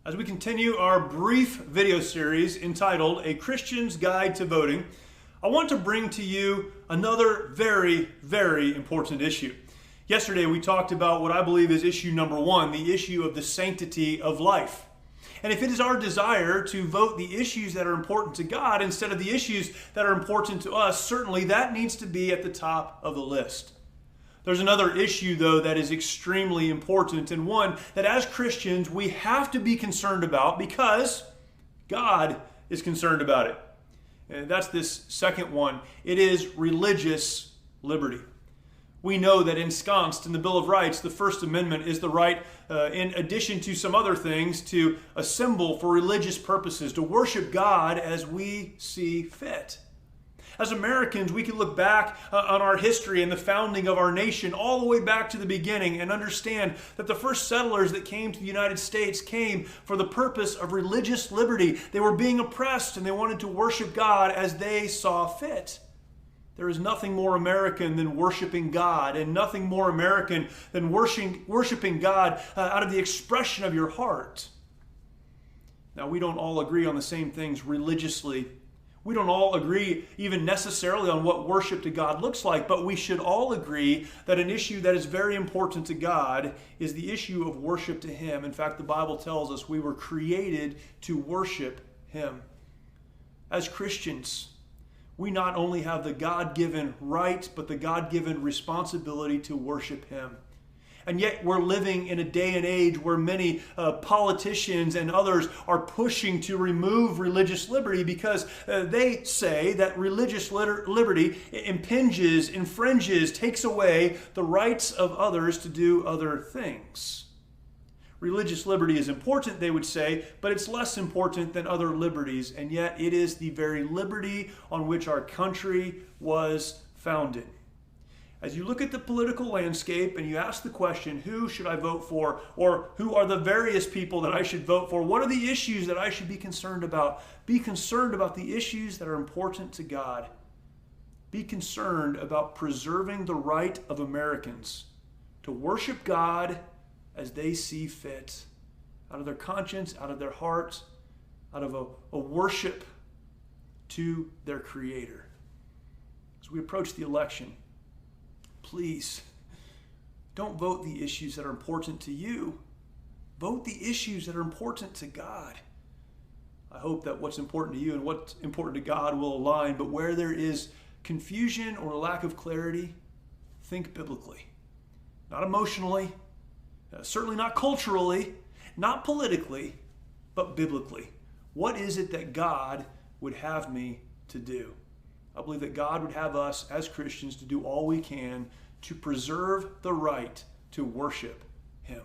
As we continue our brief video series entitled A Christian's Guide to Voting, I want to bring to you another very, very important issue. Yesterday we talked about what I believe is issue number one, the issue of the sanctity of life. And if it is our desire to vote the issues that are important to God instead of the issues that are important to us, certainly that needs to be at the top of the list. There's another issue, though, that is extremely important, and one that as Christians we have to be concerned about because God is concerned about it. And that's this second one. It is religious liberty. We know that ensconced in the Bill of Rights, the First Amendment is the right, in addition to some other things, to assemble for religious purposes, to worship God as we see fit. As Americans, we can look back on our history and the founding of our nation all the way back to the beginning and understand that the first settlers that came to the United States came for the purpose of religious liberty. They were being oppressed and they wanted to worship God as they saw fit. There is nothing more American than worshiping God, and nothing more American than worshiping God out of the expression of your heart. Now, we don't all agree on the same things religiously. We don't all agree even necessarily on what worship to God looks like, but we should all agree that an issue that is very important to God is the issue of worship to Him. In fact, the Bible tells us we were created to worship Him. As Christians, we not only have the God-given right, but the God-given responsibility to worship Him. And yet we're living in a day and age where many politicians and others are pushing to remove religious liberty because they say that religious liberty infringes, takes away the rights of others to do other things. Religious liberty is important, they would say, but it's less important than other liberties, and yet it is the very liberty on which our country was founded. As you look at the political landscape and you ask the question, who should I vote for, or who are the various people that I should vote for, what are the issues that I should be concerned about? Be concerned about the issues that are important to God. Be concerned about preserving the right of Americans to worship God as they see fit, out of their conscience, out of their hearts, out of a worship to their Creator. As we approach the election, please don't vote the issues that are important to you. Vote the issues that are important to God. I hope that what's important to you and what's important to God will align, but where there is confusion or lack of clarity, think biblically. Not emotionally, certainly not culturally, not politically, but biblically. What is it that God would have me to do? I believe that God would have us as Christians to do all we can to preserve the right to worship Him.